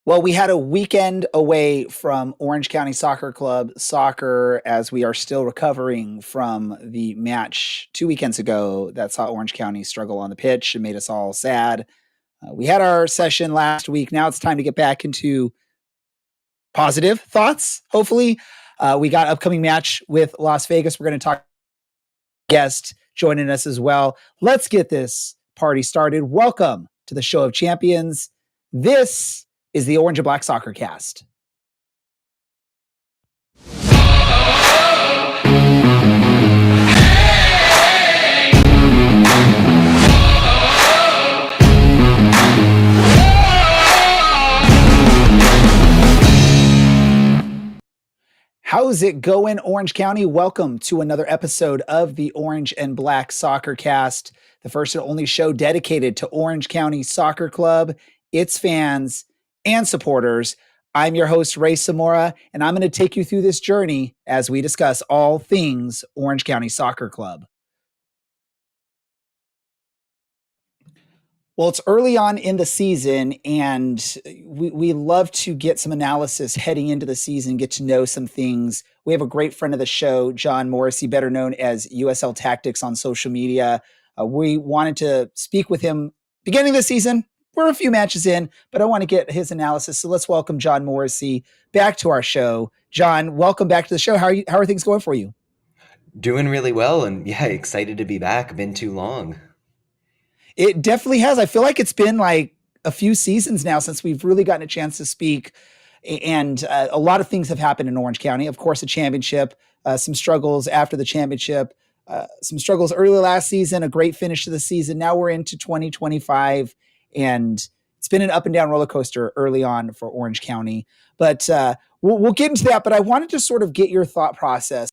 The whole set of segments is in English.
Well, we had a weekend away from Orange County Soccer Club soccer as we are still recovering from the match 2 weekends ago that saw Orange County struggle on the pitch and made us all sad. We had our session last week. Now it's time to get back into positive thoughts, hopefully. We got upcoming match with Las Vegas. We're going to talk guest joining us as well. Let's get this party started. Welcome to the Show of Champions. This is the Orange and Black Soccer Cast. How's it going, Orange County? Welcome to another episode of the Orange and Black Soccer Cast, the first and only show dedicated to Orange County Soccer Club, its fans, and supporters. I'm your host, Ray Zamora, and I'm going to take you through this journey as we discuss all things Orange County Soccer Club. Well, it's early on in the season, and we love to get some analysis heading into the season, get to know some things. We have a great friend of the show, John Morrissey, better known as USL Tactics on social media. We wanted to speak with him beginning of the season. We're a few matches in, but I want to get his analysis. So let's welcome John Morrissey back to our show. John, welcome back to the show. How are things going for you? Doing really well, and yeah, excited to be back. Been too long. It definitely has. I feel like it's been like a few seasons now since we've really gotten a chance to speak. And a lot of things have happened in Orange County. Of course, a championship, some struggles after the championship, some struggles early last season, a great finish to the season. Now we're into 2025, and it's been an up and down roller coaster early on for Orange County. But we'll get into that. But I wanted to sort of get your thought process.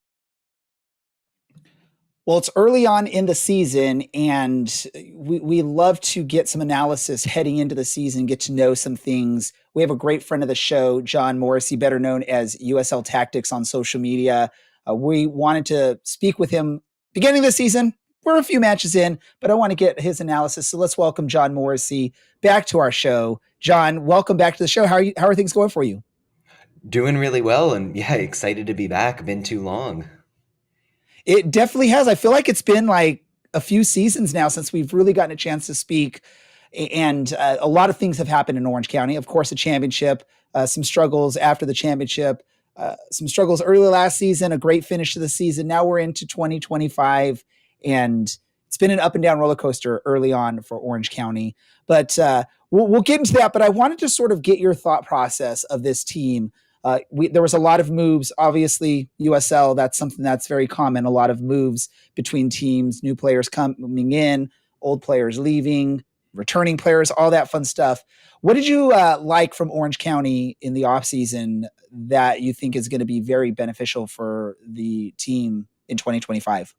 Well, it's early on in the season, and we love to get some analysis heading into the season, get to know some things. We have a great friend of the show, John Morrissey, better known as USL Tactics on social media. We wanted to speak with him beginning of the season. We're a few matches in, but I want to get his analysis. So let's welcome John Morrissey back to our show. John, welcome back to the show. How are things going for you? Doing really well, and yeah, excited to be back. Been too long. It definitely has. I feel like it's been like a few seasons now since we've really gotten a chance to speak. And a lot of things have happened in Orange County. Of course, a championship, some struggles after the championship, some struggles early last season, a great finish to the season. Now we're into 2025, and it's been an up and down roller coaster early on for Orange County. But we'll get into that. But I wanted to sort of get your thought process of this team. There was a lot of moves, obviously USL, that's something that's very common. A lot of moves between teams, new players coming in, old players leaving, returning players, all that fun stuff. What did you like from Orange County in the offseason that you think is going to be very beneficial for the team in 2025?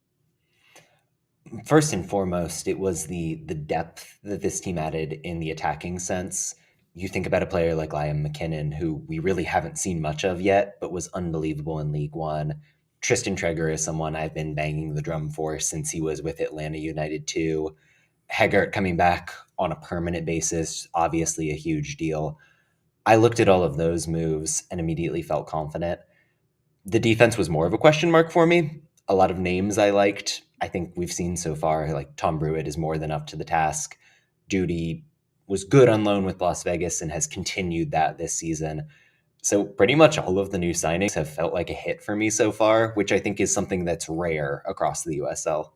First and foremost, it was the depth that this team added in the attacking sense. You think about a player like Liam McKinnon, who we really haven't seen much of yet, but was unbelievable in League One. Tristan Treger is someone I've been banging the drum for since he was with Atlanta United too. Heggart coming back on a permanent basis, obviously a huge deal. I looked at all of those moves and immediately felt confident. The defense was more of a question mark for me. A lot of names I liked. I think we've seen so far, like Tom Brewitt is more than up to the task. Judy was good on loan with Las Vegas and has continued that this season. So pretty much all of the new signings have felt like a hit for me so far, which I think is something that's rare across the USL.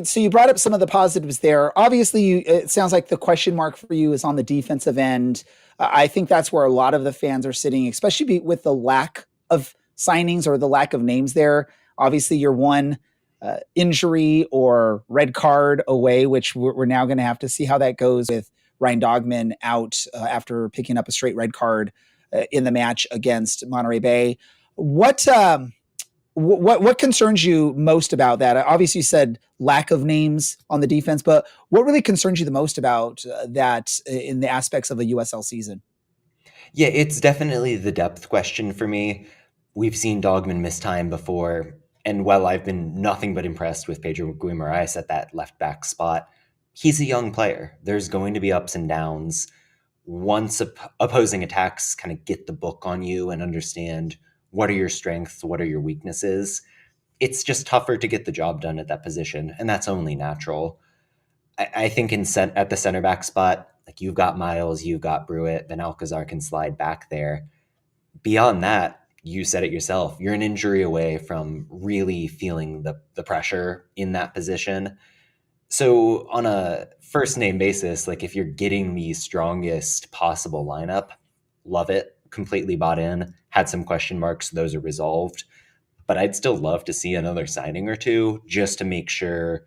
So you brought up some of the positives there. Obviously, it sounds like the question mark for you is on the defensive end. I think that's where a lot of the fans are sitting, especially with the lack of signings or the lack of names there. Obviously, you're one injury or red card away, which we're now going to have to see how that goes with Ryan Dogman out after picking up a straight red card in the match against Monterey Bay. What concerns you most about that? Obviously, you said lack of names on the defense, but what really concerns you the most about that in the aspects of a USL season? Yeah, it's definitely the depth question for me. We've seen Dogman miss time before. And while I've been nothing but impressed with Pedro Guimaraes at that left back spot, he's a young player. There's going to be ups and downs. once opposing attacks kind of get the book on you and understand what are your strengths, what are your weaknesses, it's just tougher to get the job done at that position, and that's only natural. I think at the center back spot, like you've got Miles, you've got Brewitt, then Alcazar can slide back there. Beyond that, you said it yourself, you're an injury away from really feeling the pressure in that position. So on a first name basis, like if you're getting the strongest possible lineup, love it, completely bought in, had some question marks, those are resolved. But I'd still love to see another signing or two just to make sure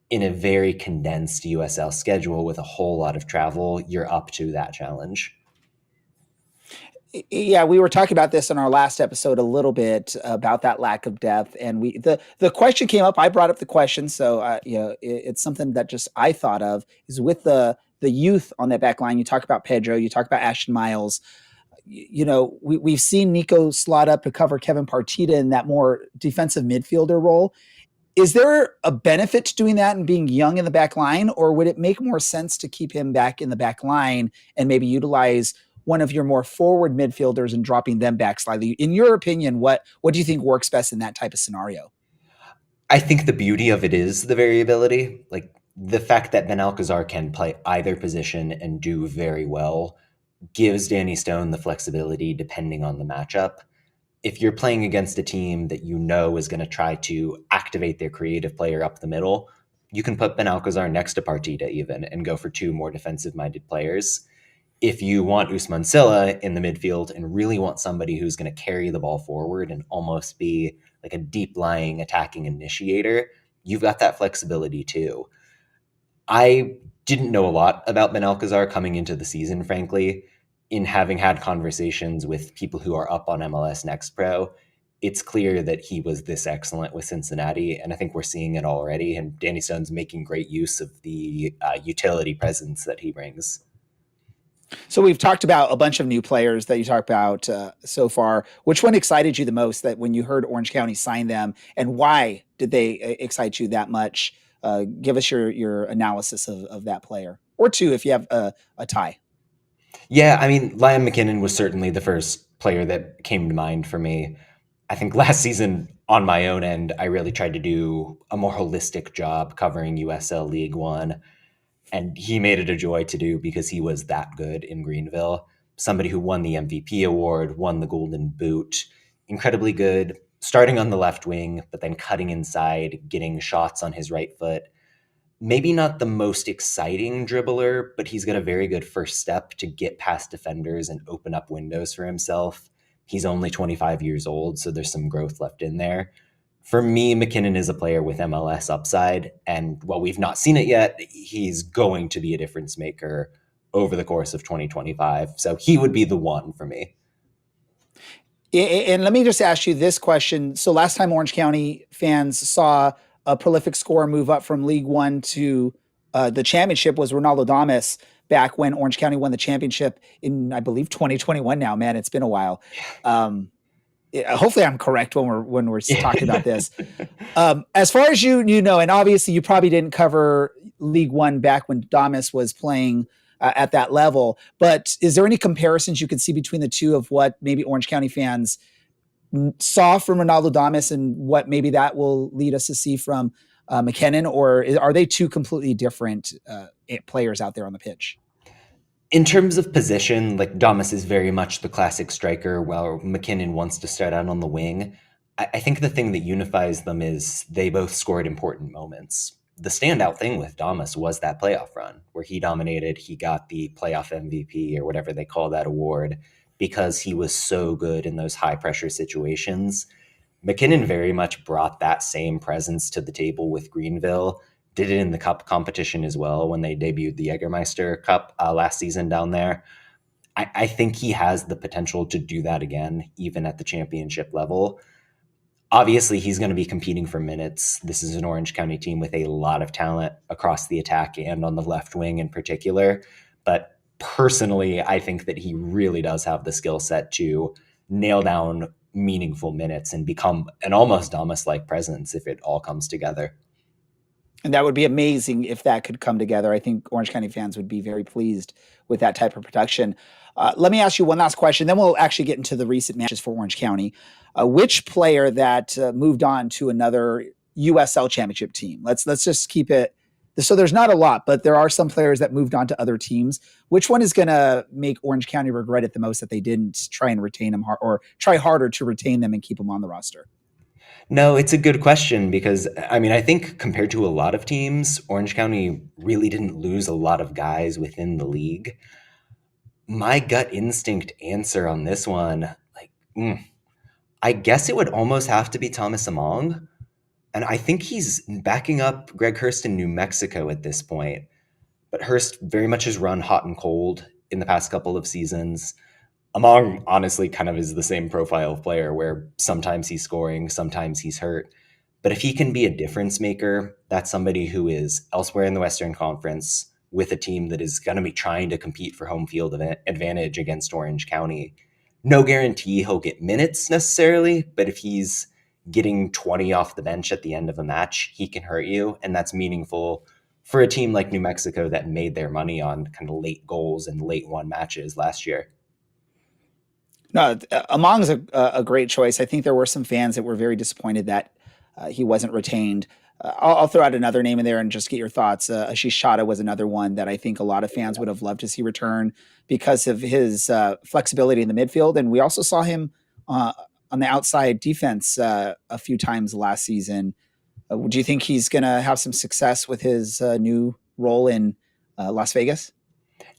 in a very condensed USL schedule with a whole lot of travel, you're up to that challenge. Yeah, we were talking about this in our last episode a little bit about that lack of depth, and the question came up. I brought up the question, so it's something that just I thought of is with the youth on that back line. You talk about Pedro, you talk about Ashton Miles. We've seen Nico slot up to cover Kevin Partita in that more defensive midfielder role. Is there a benefit to doing that and being young in the back line, or would it make more sense to keep him back in the back line and maybe utilize one of your more forward midfielders and dropping them back slightly? In your opinion, what do you think works best in that type of scenario? I think the beauty of it is the variability. Like the fact that Ben Alcazar can play either position and do very well gives Danny Stone the flexibility depending on the matchup. If you're playing against a team that you know is going to try to activate their creative player up the middle, you can put Ben Alcazar next to Partita even and go for two more defensive-minded players. If you want Usman Silla in the midfield and really want somebody who's going to carry the ball forward and almost be like a deep-lying attacking initiator, you've got that flexibility too. I didn't know a lot about Ben Alcazar coming into the season, frankly. In having had conversations with people who are up on MLS Next Pro, it's clear that he was this excellent with Cincinnati, and I think we're seeing it already. And Danny Stone's making great use of the utility presence that he brings. So we've talked about a bunch of new players that you talked about so far. Which one excited you the most that when you heard Orange County sign them, and why did they excite you that much? Give us your analysis of that player, or two if you have a tie. Yeah, I mean, Liam McKinnon was certainly the first player that came to mind for me. I think last season on my own end, I really tried to do a more holistic job covering USL League One. And he made it a joy to do because he was that good in Greenville. Somebody who won the MVP award, won the Golden Boot, incredibly good, starting on the left wing, but then cutting inside, getting shots on his right foot. Maybe not the most exciting dribbler, but he's got a very good first step to get past defenders and open up windows for himself. He's only 25 years old, so there's some growth left in there. For me, McKinnon is a player with MLS upside, and while we've not seen it yet, he's going to be a difference maker over the course of 2025. So he would be the one for me. And let me just ask you this question. So last time Orange County fans saw a prolific scorer move up from League One to the championship was Ronaldo Damas back when Orange County won the championship in, I believe, 2021 now. Man, it's been a while. Hopefully I'm correct when we're talking about this. As far as you know, and obviously you probably didn't cover League One back when Damas was playing at that level, but is there any comparisons you could see between the two of what maybe Orange County fans saw from Ronaldo Damas and what maybe that will lead us to see from McKinnon, or are they two completely different players out there on the pitch? In terms of position, like Damas is very much the classic striker, while McKinnon wants to start out on the wing. I think the thing that unifies them is they both scored important moments. The standout thing with Damas was that playoff run where he dominated. He got the playoff MVP or whatever they call that award because he was so good in those high pressure situations. McKinnon very much brought that same presence to the table with Greenville. Did it in the cup competition as well when they debuted the Jägermeister Cup last season down there. I think he has the potential to do that again, even at the championship level. Obviously, he's going to be competing for minutes. This is an Orange County team with a lot of talent across the attack and on the left wing in particular. But personally, I think that he really does have the skill set to nail down meaningful minutes and become an almost Damas-like presence if it all comes together. And that would be amazing if that could come together. I think Orange County fans would be very pleased with that type of production. Let me ask you one last question, then we'll actually get into the recent matches for Orange County. Which player that moved on to another USL championship team? Let's just keep it. So there's not a lot, but there are some players that moved on to other teams. Which one is going to make Orange County regret it the most that they didn't try and retain them or try harder to retain them and keep them on the roster? No, it's a good question because I mean, I think compared to a lot of teams, Orange County really didn't lose a lot of guys within the league. My gut instinct answer on this one, like, I guess it would almost have to be Thomas Among. And I think he's backing up Greg Hurst in New Mexico at this point. But Hurst very much has run hot and cold in the past couple of seasons. Among honestly kind of is the same profile of player where sometimes he's scoring, sometimes he's hurt. But if he can be a difference maker, that's somebody who is elsewhere in the Western Conference with a team that is going to be trying to compete for home field advantage against Orange County. No guarantee he'll get minutes necessarily, but if he's getting 20 off the bench at the end of a match, he can hurt you. And that's meaningful for a team like New Mexico that made their money on kind of late goals and late won matches last year. No, Among is a great choice. I think there were some fans that were very disappointed that he wasn't retained. I'll throw out another name in there and just get your thoughts. Ashish Chadha was another one that I think a lot of fans would have loved to see return because of his flexibility in the midfield. And we also saw him on the outside defense a few times last season. Do you think he's going to have some success with his new role in Las Vegas?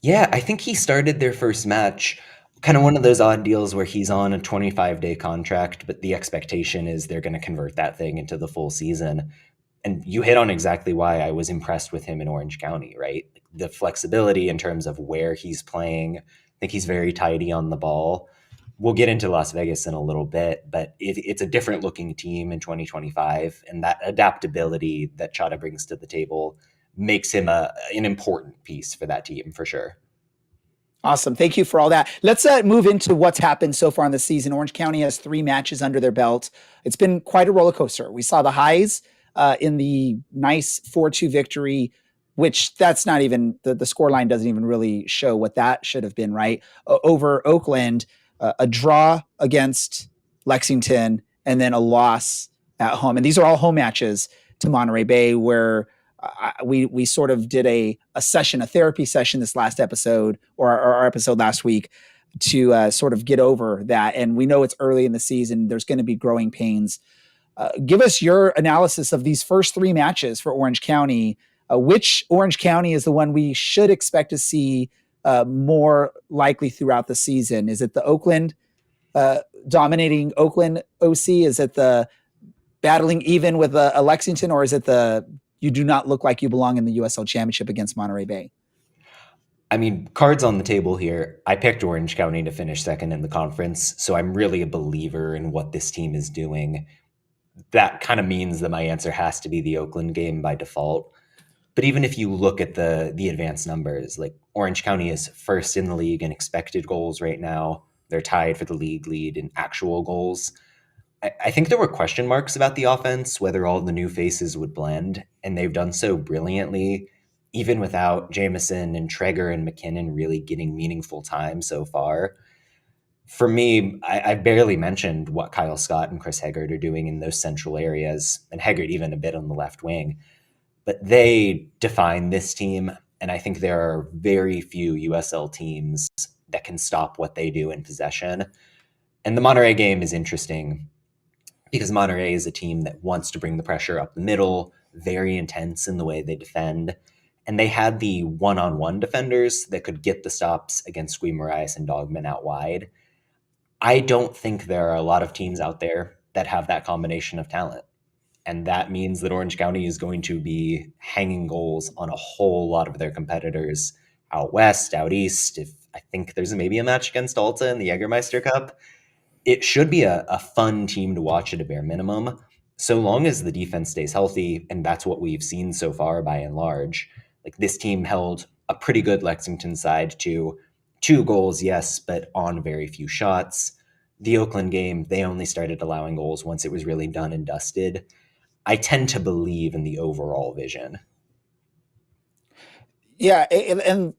Yeah, I think he started their first match. Kind of one of those odd deals where he's on a 25-day contract, but the expectation is they're going to convert that thing into the full season. And you hit on exactly why I was impressed with him in Orange County, right? The flexibility in terms of where he's playing. I think he's very tidy on the ball. We'll get into Las Vegas in a little bit, but it's a different looking team in 2025. And that adaptability that Chadha brings to the table makes him an important piece for that team for sure. Awesome. Thank you for all that. Let's move into what's happened so far in the season. Orange County has 3 matches under their belt. It's been quite a roller coaster. We saw the highs in the nice 4-2 victory, which that's not even, the scoreline doesn't even really show what that should have been, right? Over Oakland, a draw against Lexington, and then a loss at home. And these are all home matches to Monterey Bay, where we sort of did a session, a therapy session this last episode or our episode last week to sort of get over that. And we know it's early in the season. There's going to be growing pains. Give us your analysis of these first 3 matches for Orange County. Which Orange County is the one we should expect to see more likely throughout the season? Is it the Oakland dominating Oakland OC? Is it the battling even with a Lexington, or is it the you do not look like you belong in the USL Championship against Monterey Bay? I mean, cards on the table here. I picked Orange County to finish second in the conference, so I'm really a believer in what this team is doing. That kind of means that my answer has to be the Oakland game by default. But even if you look at the advanced numbers, like Orange County is first in the league in expected goals right now. They're tied for the league lead in actual goals. I think there were question marks about the offense, whether all the new faces would blend, and they've done so brilliantly, even without Jameson and Traeger and McKinnon really getting meaningful time so far. For me, I barely mentioned what Kyle Scott and Chris Heggard are doing in those central areas, and Heggard even a bit on the left wing. But they define this team, and I think there are very few USL teams that can stop what they do in possession. And the Monterey game is interesting because Monterey is a team that wants to bring the pressure up the middle, very intense in the way they defend. And they had the one-on-one defenders that could get the stops against Squee Moraes and Dogman out wide. I don't think there are a lot of teams out there that have that combination of talent. And that means that Orange County is going to be hanging goals on a whole lot of their competitors out west, out east. If I think there's maybe a match against Alta in the Jägermeister Cup. It should be a fun team to watch at a bare minimum, so long as the defense stays healthy, and that's what we've seen so far by and large. Like this team held a pretty good Lexington side to 2 goals, yes, but on very few shots. The Oakland game, they only started allowing goals once it was really done and dusted. I tend to believe in the overall vision. Yeah, and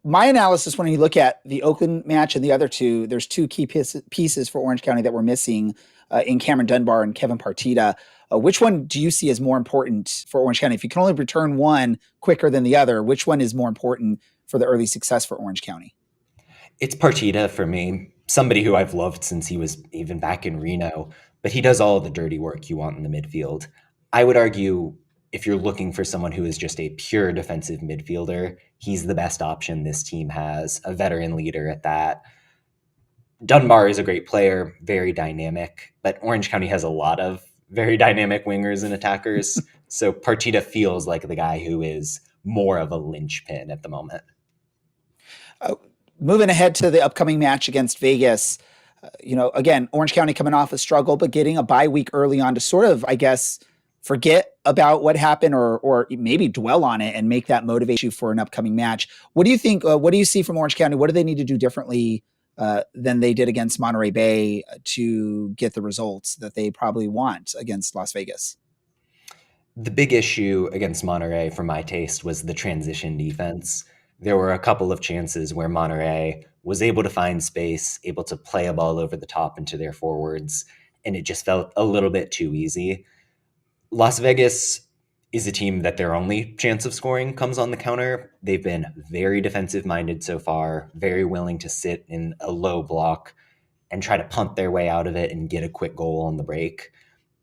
my analysis when you look at the Oakland match and the other two, there's two key pieces for Orange County that we're missing in Cameron Dunbar and Kevin Partita. Which one do you see as more important for Orange County? If you can only return one quicker than the other, which one is more important for the early success for Orange County? It's Partita for me, somebody who I've loved since he was even back in Reno, but he does all the dirty work you want in the midfield. I would argue if you're looking for someone who is just a pure defensive midfielder, he's the best option this team has, a veteran leader at that. Dunbar is a great player, very dynamic, but Orange County has a lot of very dynamic wingers and attackers. So Partita feels like the guy who is more of a linchpin at the moment. Moving ahead to the upcoming match against Vegas, again, Orange County coming off a struggle, but getting a bye week early on to sort of, I guess, forget about what happened or maybe dwell on it and make that motivate you for an upcoming match. What do you think? What do you see from Orange County? What do they need to do differently than they did against Monterey Bay to get the results that they probably want against Las Vegas? The big issue against Monterey, for my taste, was the transition defense. There were a couple of chances where Monterey was able to find space, able to play a ball over the top into their forwards, and it just felt a little bit too easy. Las Vegas is a team that their only chance of scoring comes on the counter. They've been very defensive minded so far, very willing to sit in a low block and try to punt their way out of it and get a quick goal on the break.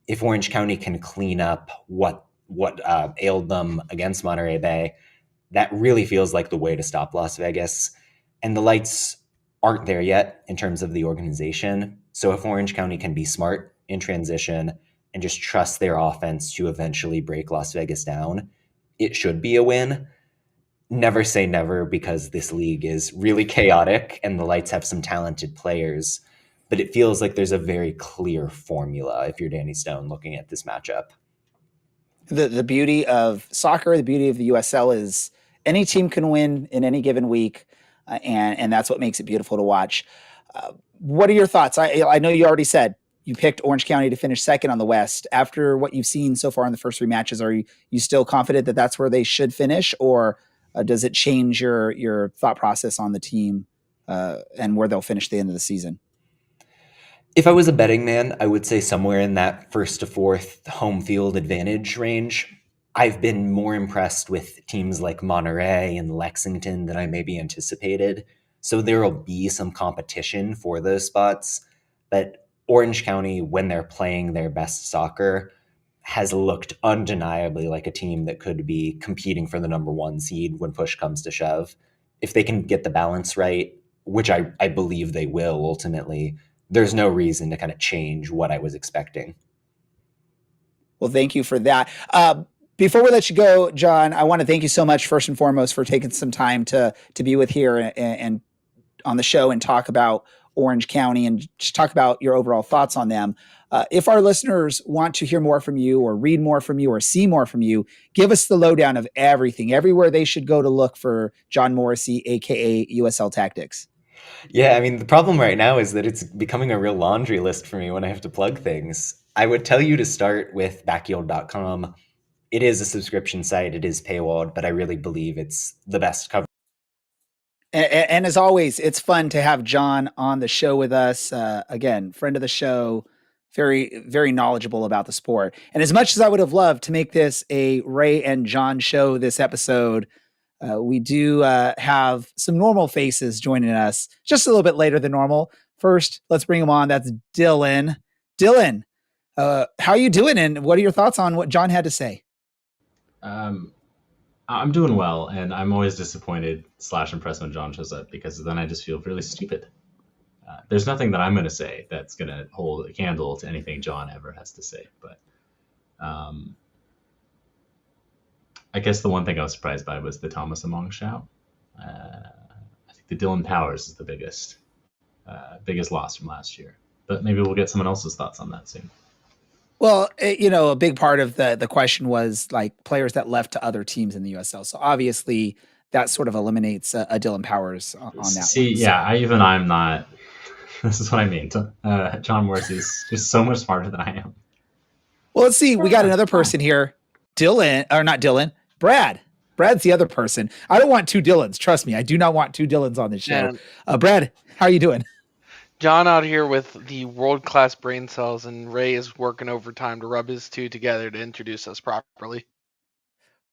If Orange County can clean up what ailed them against Monterey Bay, that really feels like the way to stop Las Vegas. And the lights aren't there yet in terms of the organization. So if Orange County can be smart in transition and just trust their offense to eventually break Las Vegas down, it should be a win. Never say never, because this league is really chaotic and the Lights have some talented players, but it feels like there's a very clear formula if you're Danny Stone looking at this matchup. The beauty of soccer, the beauty of the USL is any team can win in any given week, and that's what makes it beautiful to watch. What are your thoughts? I know you already said you picked Orange County to finish second on the West. After what you've seen so far in the first three matches, are you still confident that that's where they should finish, or does it change your thought process on the team and where they'll finish the end of the season? If I was a betting man, I would say somewhere in that first to fourth home field advantage range. I've been more impressed with teams like Monterey and Lexington than I maybe anticipated. So there will be some competition for those spots. But Orange County, when they're playing their best soccer, has looked undeniably like a team that could be competing for the number one seed when push comes to shove. If they can get the balance right, which I believe they will ultimately, there's no reason to kind of change what I was expecting. Well, thank you for that. Before we let you go, John, I want to thank you so much, first and foremost, for taking some time to be with here and on the show and talk about Orange County and just talk about your overall thoughts on them. If our listeners want to hear more from you or read more from you or see more from you, give us the lowdown of everything, everywhere they should go to look for John Morrissey, aka USL Tactics. Yeah, I mean, the problem right now is that it's becoming a real laundry list for me when I have to plug things. I would tell you to start with backheeled.com. It is a subscription site. It is paywalled, but I really believe it's the best cover. And as always, it's fun to have John on the show with us. Again, friend of the show, very, very knowledgeable about the sport. And as much as I would have loved to make this a Ray and John show this episode, we do have some normal faces joining us just a little bit later than normal. First, let's bring him on. That's Dylan. Dylan, how you doing? And what are your thoughts on what John had to say? I'm doing well, and I'm always disappointed / impressed when John shows up, because then I just feel really stupid. There's nothing that I'm going to say that's going to hold a candle to anything John ever has to say. But I guess the one thing I was surprised by was the Thomas Among shout. I think the Dylan Powers is the biggest loss from last year. But maybe we'll get someone else's thoughts on that soon. Well, a big part of the question was like players that left to other teams in the USL. So obviously that sort of eliminates a Dylan Powers on that. See, one. Yeah, I'm not. This is what I mean. John Morrissey is just so much smarter than I am. Well, let's see. We got another person here. Dylan, or not Dylan, Brad. Brad's the other person. I don't want two Dylans. Trust me. I do not want two Dylans on this show. Brad, how are you doing? John out here with the world-class brain cells, and Ray is working overtime to rub his two together to introduce us properly.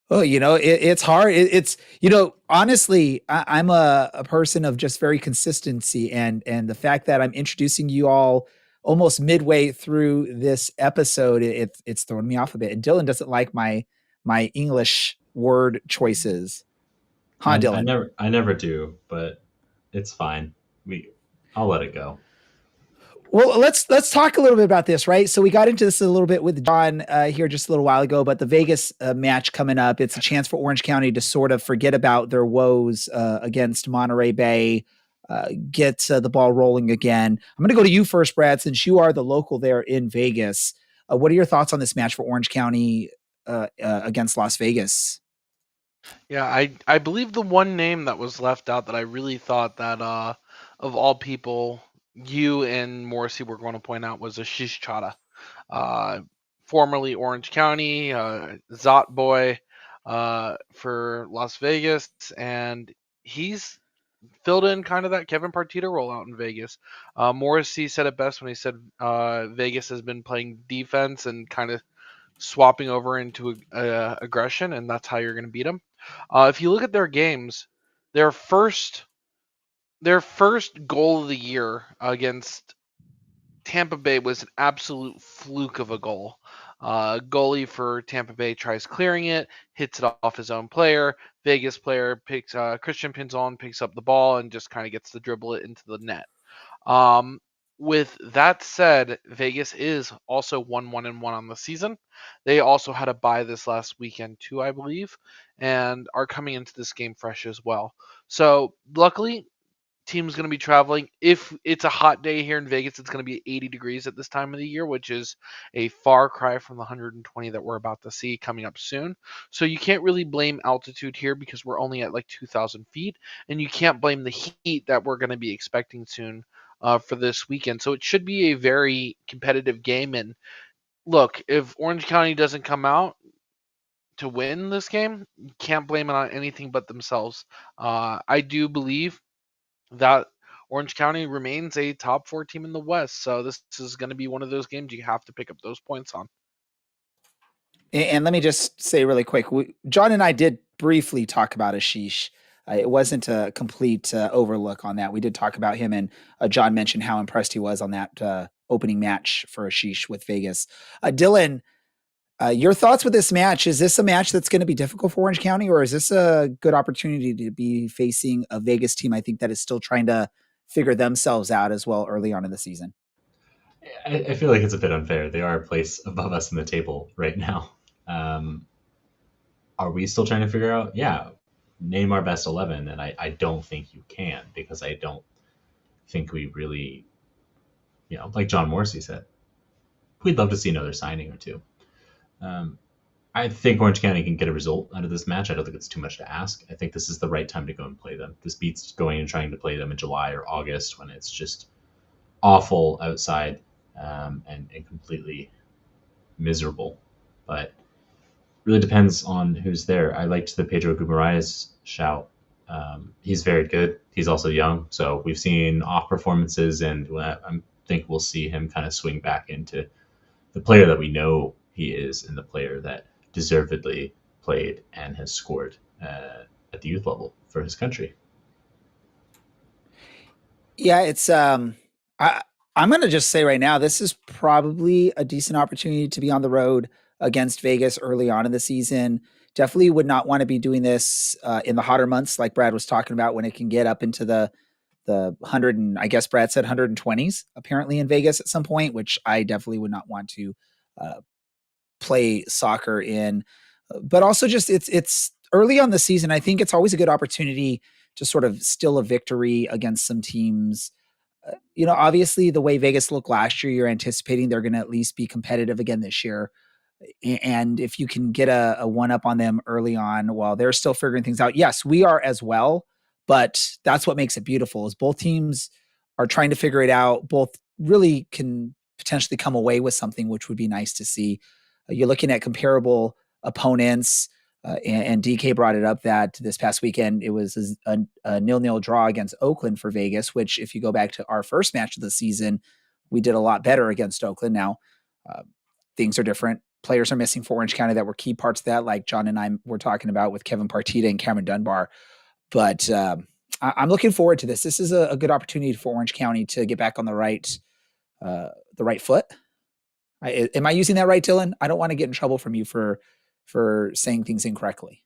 Oh, it's hard. It's, honestly, I'm a person of just very consistency, and the fact that I'm introducing you all almost midway through this episode, it's thrown me off a bit. And Dylan doesn't like my English word choices. Huh, Dylan? I never do, but it's fine. I'll let it go. Well, let's talk a little bit about this, right? So we got into this a little bit with John here just a little while ago, but the Vegas match coming up, it's a chance for Orange County to sort of forget about their woes against Monterey Bay, get the ball rolling again. I'm going to go to you first, Brad, since you are the local there in Vegas. What are your thoughts on this match for Orange County against Las Vegas? Yeah, I believe the one name that was left out that I really thought that of all people, you and Morrissey were going to point out was Ashish Chadha, formerly Orange County, Zot boy for Las Vegas, and he's filled in kind of that Kevin Partita role out in Vegas. Morrissey said it best when he said Vegas has been playing defense and kind of swapping over into aggression, and that's how you're going to beat them. If you look at their games, their first goal of the year against Tampa Bay was an absolute fluke of a goal. Goalie for Tampa Bay tries clearing it, hits it off his own player. Vegas player picks Christian Pinzon picks up the ball and just kind of gets to dribble it into the net. With that said, Vegas is also 1-1-1 on the season. They also had a bye this last weekend too, I believe, and are coming into this game fresh as well. So luckily, team's going to be traveling. If it's a hot day here in Vegas, it's going to be 80 degrees at this time of the year, which is a far cry from the 120 that we're about to see coming up soon. So you can't really blame altitude here because we're only at like 2,000 feet, and you can't blame the heat that we're going to be expecting soon for this weekend. So it should be a very competitive game. And look, if Orange County doesn't come out to win this game, you can't blame it on anything but themselves. I do believe that Orange County remains a top 4 team in the West. So this is going to be one of those games you have to pick up those points on. And let me just say really quick, John and I did briefly talk about Ashish. It wasn't a complete overlook on that. We did talk about him, and John mentioned how impressed he was on that opening match for Ashish with Vegas. Dylan, your thoughts with this match? Is this a match that's going to be difficult for Orange County, or is this a good opportunity to be facing a Vegas team, I think, that is still trying to figure themselves out as well early on in the season? I feel like it's a bit unfair. They are a place above us in the table right now. Are we still trying to figure out? Yeah, name our best 11, and I don't think you can, because I don't think we really, like John Morrissey said, we'd love to see another signing or two. I think Orange County can get a result out of this match. I don't think it's too much to ask. I think this is the right time to go and play them. This beats going and trying to play them in July or August when it's just awful outside and completely miserable. But really depends on who's there. I liked the Pedro Guimaraes shout. He's very good. He's also young, so we've seen off performances, and I think we'll see him kind of swing back into the player that we know he is, and the player that deservedly played and has scored at the youth level for his country. Yeah, it's I'm going to just say right now, this is probably a decent opportunity to be on the road against Vegas early on in the season. Definitely would not want to be doing this in the hotter months, like Brad was talking about, when it can get up into the 100, and I guess Brad said 120s apparently in Vegas at some point, which I definitely would not want to play soccer in. But also just it's early on the season. I think it's always a good opportunity to sort of steal a victory against some teams. Obviously the way Vegas looked last year, you're anticipating they're going to at least be competitive again this year. And if you can get a one up on them early on while they're still figuring things out, yes, we are as well. But that's what makes it beautiful, is both teams are trying to figure it out. Both really can potentially come away with something, which would be nice to see. You're looking at comparable opponents, and DK brought it up that this past weekend it was a 0-0 draw against Oakland for Vegas, which if you go back to our first match of the season, we did a lot better against Oakland. Now, things are different. Players are missing for Orange County that were key parts of that, like John and I were talking about with Kevin Partita and Cameron Dunbar. But I'm looking forward to this. This is a good opportunity for Orange County to get back on the right foot. Am I using that right, Dylan? I don't want to get in trouble from you for saying things incorrectly.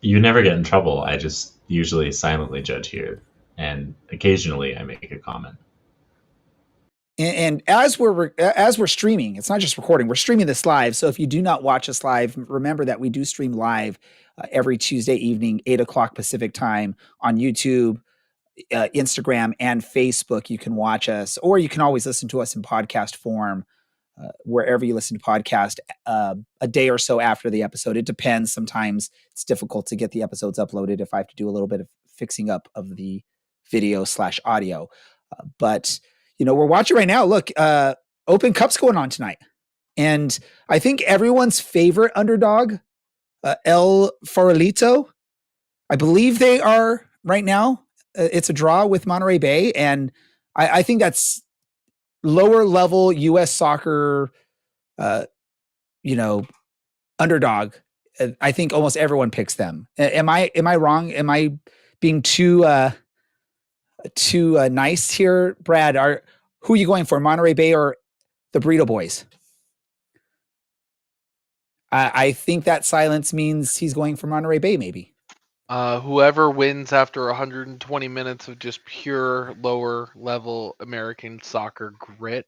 You never get in trouble. I just usually silently judge here, and occasionally I make a comment. And as we're streaming, it's not just recording. We're streaming this live. So if you do not watch us live, remember that we do stream live every Tuesday evening, 8:00 Pacific time on YouTube, Instagram, and Facebook. You can watch us, or you can always listen to us in podcast form wherever you listen to podcast a day or so after the episode. It depends. Sometimes it's difficult to get the episodes uploaded if I have to do a little bit of fixing up of the video/audio. But we're watching right now. Look, Open Cup's going on tonight. And I think everyone's favorite underdog, El Farolito, I believe they are right now. It's a draw with Monterey Bay. And I think that's lower level U.S. soccer, underdog. I think almost everyone picks them. Am I wrong? Am I being too nice here, Brad? Who are you going for, Monterey Bay or the Burrito Boys? I think that silence means he's going for Monterey Bay, maybe. Whoever wins after 120 minutes of just pure lower level American soccer grit.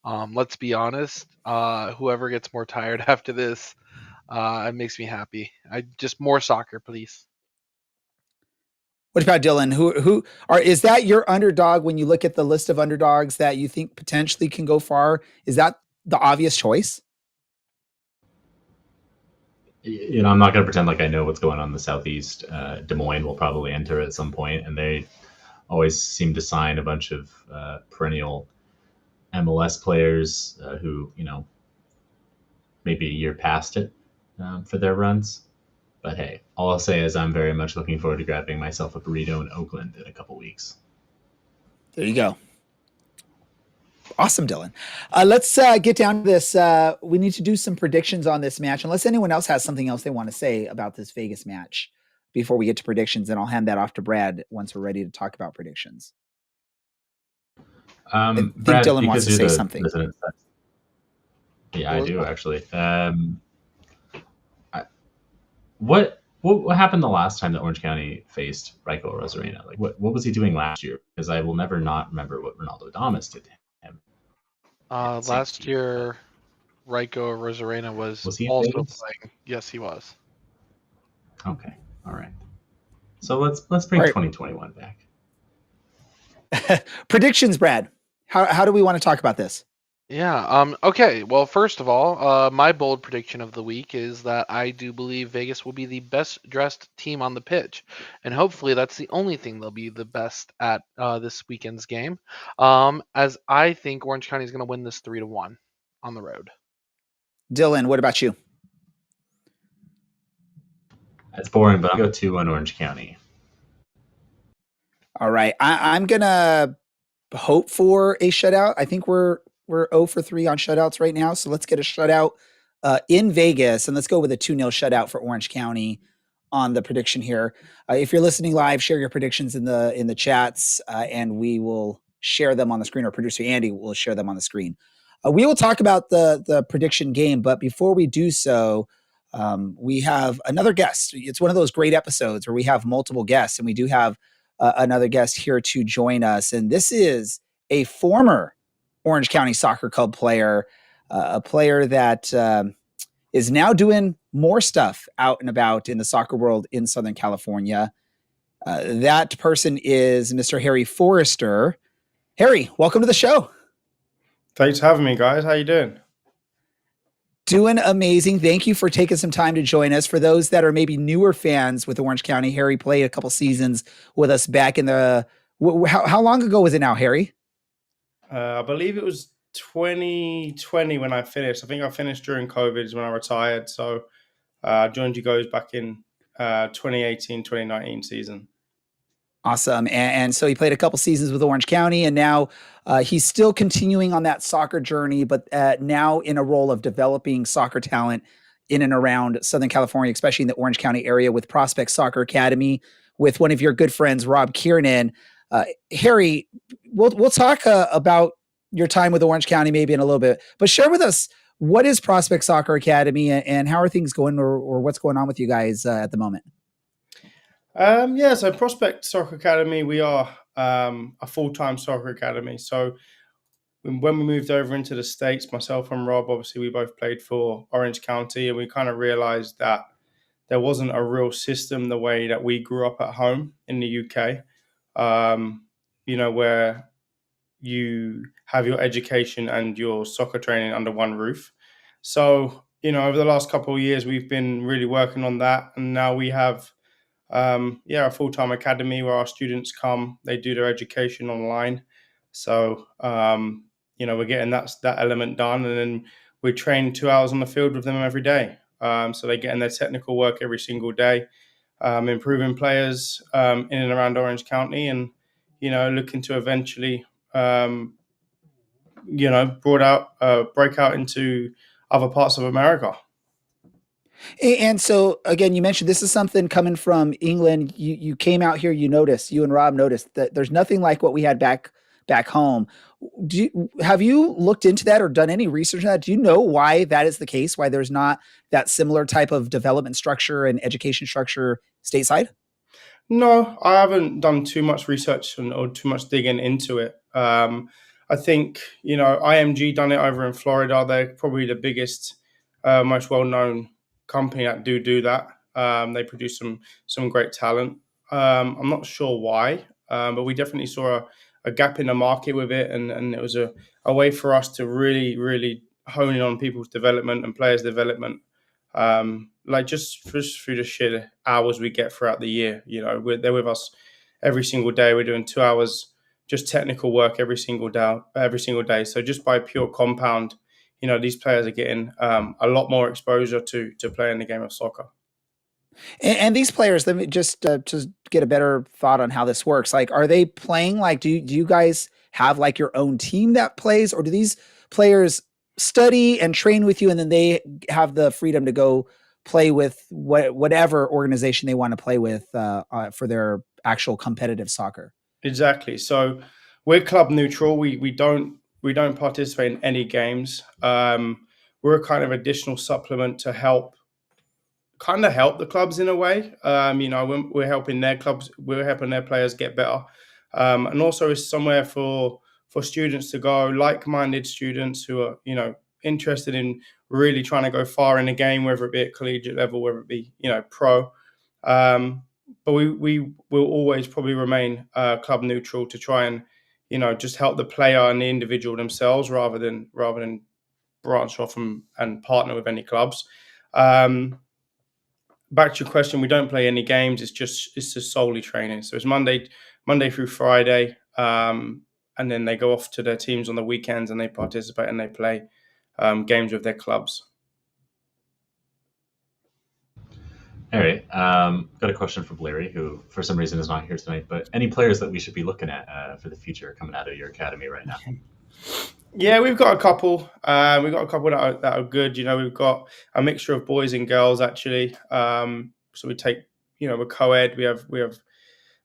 Let's be honest. Whoever gets more tired after this, it makes me happy. Just more soccer, please. What about Dylan? Is that your underdog when you look at the list of underdogs that you think potentially can go far? Is that the obvious choice? I'm not going to pretend like I know what's going on in the Southeast. Des Moines will probably enter at some point, and they always seem to sign a bunch of perennial MLS players who, maybe a year past it for their runs. But hey, all I'll say is I'm very much looking forward to grabbing myself a burrito in Oakland in a couple weeks. There you go. Awesome, Dylan. Let's get down to this. We need to do some predictions on this match, unless anyone else has something else they want to say about this Vegas match before we get to predictions, and I'll hand that off to Brad once we're ready to talk about predictions. I think Brad, Dylan wants to say something. Yeah, I do actually. What happened the last time that Orange County faced Rico Rosarena? Like, what was he doing last year? Because I will never not remember what Ronaldo Damas did to him. Last year, Rico Rosarena was he also playing. Yes, he was. Okay, all right. So let's bring 2021 back. Predictions, Brad. How do we want to talk about this? Yeah. Okay. Well, first of all, my bold prediction of the week is that I do believe Vegas will be the best dressed team on the pitch, and hopefully that's the only thing they'll be the best at this weekend's game. As I think Orange County is going to win this 3-1 on the road. Dylan, what about you? That's boring, but I'll go 2 on Orange County. All right. I'm gonna hope for a shutout. I think we're 0 for 3 on shutouts right now. So let's get a shutout in Vegas, and let's go with a 2-0 shutout for Orange County on the prediction here. If you're listening live, share your predictions in the chats, and we will share them on the screen, or producer Andy will share them on the screen. We will talk about the prediction game, but before we do so, we have another guest. It's one of those great episodes where we have multiple guests, and we do have another guest here to join us. And this is a former Orange County Soccer Club player, a player that is now doing more stuff out and about in the soccer world in Southern California. That person is Mr. Harry Forrester. Harry, welcome to the show. Thanks for having me, guys. How you doing? Doing amazing. Thank you for taking some time to join us. For those that are maybe newer fans with Orange County, Harry played a couple seasons with us back in the... How long ago was it now, Harry? I believe it was 2020 when I finished. I think I finished during COVID is when I retired. So joined you guys back in 2018, 2019 season. Awesome. And so he played a couple seasons with Orange County, and now he's still continuing on that soccer journey, but now in a role of developing soccer talent in and around Southern California, especially in the Orange County area with Prospect Soccer Academy with one of your good friends, Rob Kiernan. Harry, we'll talk about your time with Orange County maybe in a little bit, but share with us, what is Prospect Soccer Academy and how are things going, or what's going on with you guys at the moment? So Prospect Soccer Academy, we are a full-time soccer academy. So when we moved over into the States, myself and Rob, obviously we both played for Orange County, and we kind of realized that there wasn't a real system the way that we grew up at home in the UK, where you have your education and your soccer training under one roof. So, over the last couple of years, we've been really working on that. And now we have a full-time academy where our students come, they do their education online. So, we're getting that element done, and then we train 2 hours on the field with them every day. So they get in their technical work every single day, improving players in and around Orange County, and, looking to eventually, break out into other parts of America. And so again, you mentioned this is something coming from England. You came out here, you and Rob noticed that there's nothing like what we had back home. Have you looked into that or done any research on that? Do you know why that is the case? Why there's not that similar type of development structure and education structure stateside? No, I haven't done too much research or too much digging into it. I think, IMG done it over in Florida. They're probably the biggest, most well-known company that do that. They produce some great talent. I'm not sure why, but we definitely saw a gap in the market with it, and it was a way for us to really, really hone in on people's development and players' development. Just through the sheer hours we get throughout the year. They're with us every single day. We're doing 2 hours just technical work every single day. So just by pure compound, these players are getting a lot more exposure to playing the game of soccer. And these players, let me just to get a better thought on how this works. Like, are they playing? Like, do you guys have like your own team that plays, or do these players study and train with you, and then they have the freedom to go play with whatever organization they want to play with for their actual competitive soccer? Exactly. So we're club neutral. We don't participate in any games. We're a kind of additional supplement to help the clubs in a way. When we're helping their clubs, we're helping their players get better. And also it's somewhere for students to go, like-minded students who are, interested in really trying to go far in the game, whether it be at collegiate level, whether it be, pro. But we will always probably remain club neutral to try and, just help the player and the individual themselves rather than branch off and partner with any clubs. Back to your question, we don't play any games. It's just solely training. So it's Monday through Friday, and then they go off to their teams on the weekends and they participate and they play games with their clubs. Harry, got a question from Larry, who for some reason is not here tonight. But any players that we should be looking at for the future coming out of your academy right now? Yeah, we've got a couple. We've got a couple that are good. We've got a mixture of boys and girls actually. So we take, we're co-ed. We have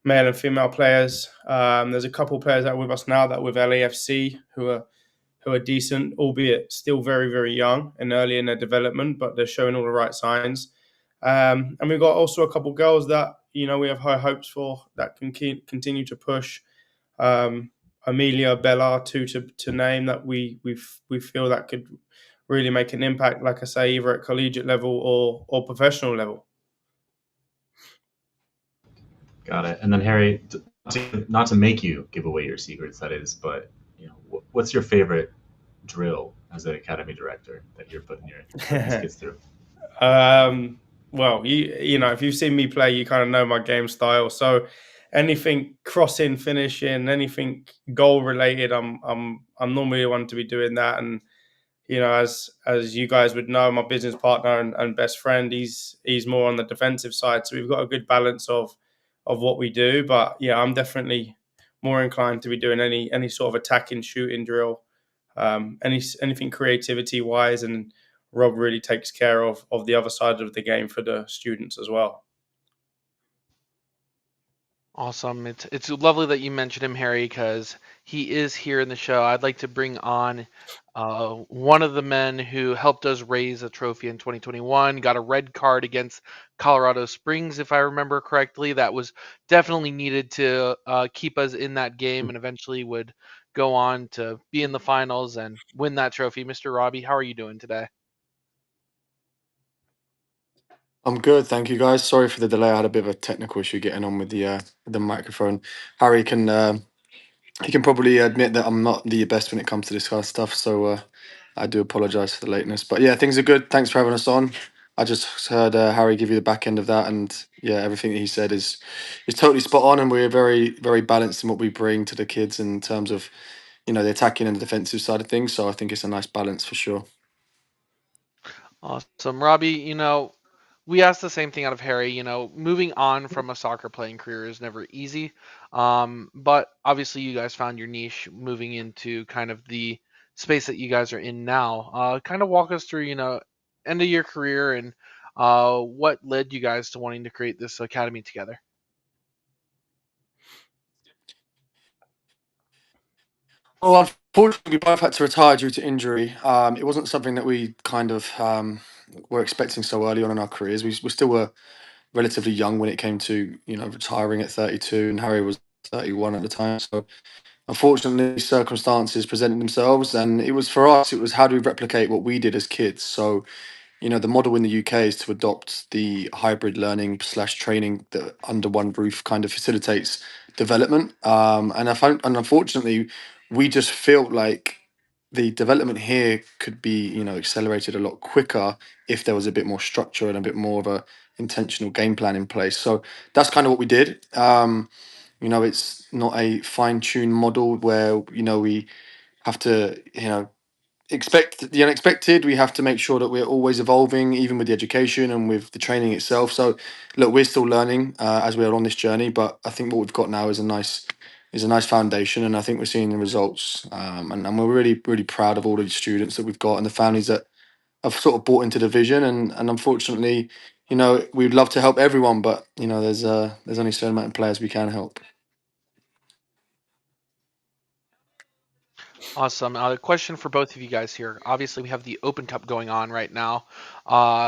male and female players. There's a couple players that are with us now that are with LAFC who are decent, albeit still very, very young and early in their development, but they're showing all the right signs. And we've got also a couple girls that, we have high hopes for that can continue to push. Amelia, Bella, two to name that we feel that could really make an impact, like I say, either at collegiate level or professional level. Got it. And then Harry, not to make you give away your secrets, that is, but what's your favorite drill as an academy director that you're putting these kids through? Well, if you've seen me play, you kind of know my game style. So anything crossing, finishing, anything goal related, I'm normally the one to be doing that. And as you guys would know, my business partner and best friend, he's more on the defensive side. So we've got a good balance of what we do. But yeah, I'm definitely more inclined to be doing any sort of attacking, shooting drill, anything creativity wise. And Rob really takes care of the other side of the game for the students as well. Awesome. It's lovely that you mentioned him, Harry, because he is here in the show. I'd like to bring on one of the men who helped us raise a trophy in 2021. Got a red card against Colorado Springs, if I remember correctly. That was definitely needed to keep us in that game, and eventually would go on to be in the finals and win that trophy. Mr. Robbie, how are you doing today? I'm good, thank you guys. Sorry for the delay. I had a bit of a technical issue getting on with the microphone. Harry can he can probably admit that I'm not the best when it comes to this kind of stuff, so I do apologise for the lateness. But yeah, things are good. Thanks for having us on. I just heard Harry give you the back end of that, and yeah, everything that he said is totally spot on, and we're very balanced in what we bring to the kids in terms of the attacking and the defensive side of things. So I think it's a nice balance for sure. Awesome. Robbie, we asked the same thing out of Harry. Moving on from a soccer playing career is never easy. But obviously, you guys found your niche moving into kind of the space that you guys are in now. Kind of walk us through, end of your career and what led you guys to wanting to create this academy together. Well, unfortunately, we both had to retire due to injury. It wasn't something that we kind of were expecting so early on in our careers. We still were relatively young when it came to retiring at 32, and Harry was 31 at the time. So unfortunately, circumstances presented themselves, and it was for us. It was how do we replicate what we did as kids? So the model in the UK is to adopt the hybrid learning slash training that under one roof kind of facilitates development. And unfortunately, we just felt like the development here could be, accelerated a lot quicker if there was a bit more structure and a bit more of a intentional game plan in place. So that's kind of what we did. It's not a fine-tuned model where, we have to, expect the unexpected. We have to make sure that we're always evolving, even with the education and with the training itself. So look, we're still learning as we are on this journey, but I think what we've got now is a nice foundation, and I think we're seeing the results. And we're really proud of all of the students that we've got and the families that have sort of bought into the vision. And unfortunately, we'd love to help everyone, but there's only a certain amount of players we can help. Awesome. A question for both of you guys here. Obviously, we have the Open Cup going on right now,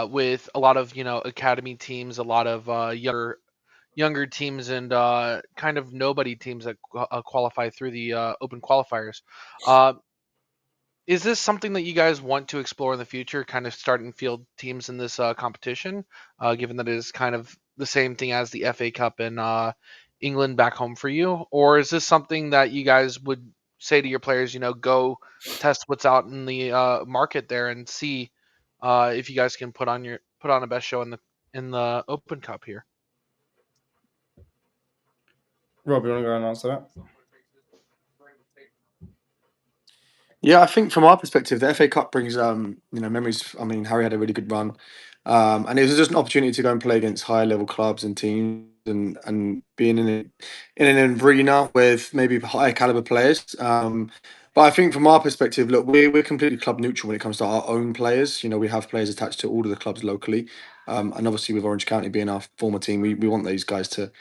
with a lot of academy teams, a lot of younger teams, and kind of nobody teams that qualify through the Open qualifiers. Uh, is this something that you guys want to explore in the future? Kind of start and field teams in this competition, given that it is kind of the same thing as the FA Cup in England back home for you, or is this something that you guys would say to your players, go test what's out in the market there and see if you guys can put on a best show in the Open Cup here? Rob, you want to go and answer that? Yeah, I think from our perspective, the FA Cup brings memories. I mean, Harry had a really good run, and it was just an opportunity to go and play against higher level clubs and teams, and being in an arena with maybe higher caliber players. But I think from our perspective, look, we're completely club neutral when it comes to our own players. We have players attached to all of the clubs locally, and obviously with Orange County being our former team, we want these guys to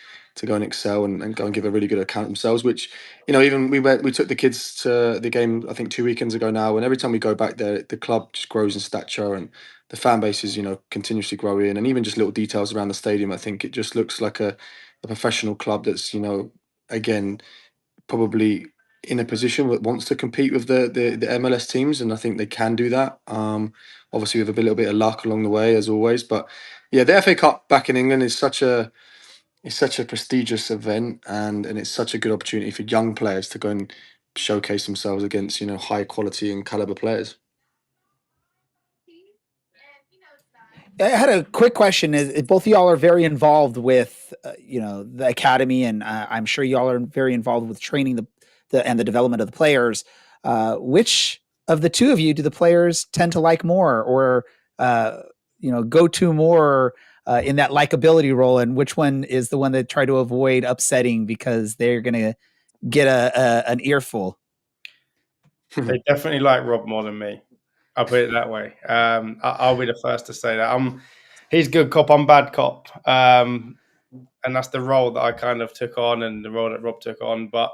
go and excel and go and give a really good account of themselves. Which even we took the kids to the game, I think 2 weekends ago now, and every time we go back there, the club just grows in stature, and the fan base is continuously growing, and even just little details around the stadium. I think it just looks like a professional club that's again probably in a position that wants to compete with the MLS teams, and I think they can do that. Obviously with a little bit of luck along the way, as always. But yeah, the FA Cup back in England is such a prestigious event, and it's such a good opportunity for young players to go and showcase themselves against high quality and caliber players. I had a quick question. Both of y'all are very involved with, the academy, and I'm sure y'all are very involved with training and the development of the players. Which of the two of you do the players tend to like more, or go to more in that likability role, and which one is the one that try to avoid upsetting because they're going to get an earful? They definitely like Rob more than me. I'll put it that way. I'll be the first to say that. He's good cop, I'm bad cop. And that's the role that I kind of took on and the role that Rob took on. But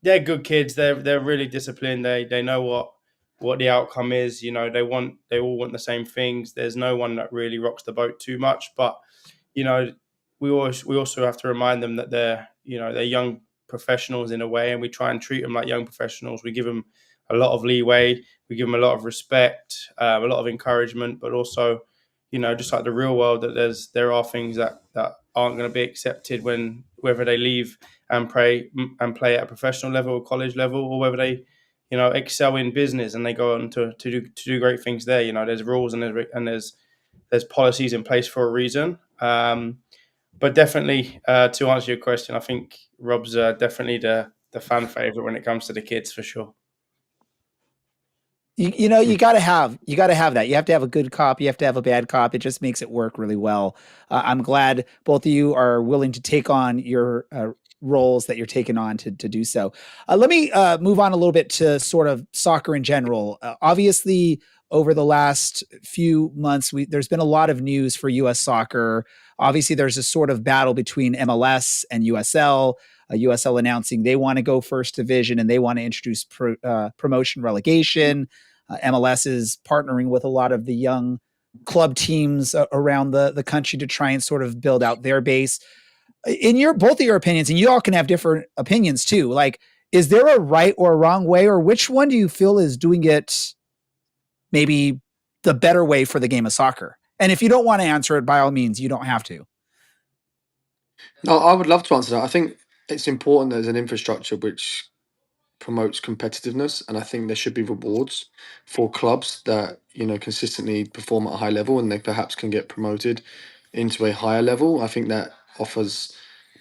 they're good kids. They're really disciplined. They know what the outcome is. They all want the same things. There's no one that really rocks the boat too much. But we also have to remind them that they're young professionals in a way, and we try and treat them like young professionals. We give them a lot of leeway. We give them a lot of respect, a lot of encouragement, but also, just like the real world, that there are things that aren't going to be accepted whether they leave and play at a professional level or college level, or whether they, excel in business and they go on to do great things there. There's rules and there's policies in place for a reason. But definitely, to answer your question, I think Rob's definitely the fan favorite when it comes to the kids, for sure. You got to have that. You have to have a good cop. You have to have a bad cop. It just makes it work really well. I'm glad both of you are willing to take on your roles that you're taking on to do so. Let me move on a little bit to sort of soccer in general. Obviously, over the last few months, there's been a lot of news for U.S. soccer. Obviously, there's a sort of battle between MLS and USL. USL announcing they want to go first division and they want to introduce promotion relegation. MLS is partnering with a lot of the young club teams around the country to try and sort of build out their base. In both of your opinions, and you all can have different opinions too, like, is there a right or a wrong way, or which one do you feel is doing it maybe the better way for the game of soccer? And if you don't want to answer it, by all means, you don't have to. No, I would love to answer that. I think it's important there's an infrastructure which promotes competitiveness, and I think there should be rewards for clubs that consistently perform at a high level and they perhaps can get promoted into a higher level. I think that offers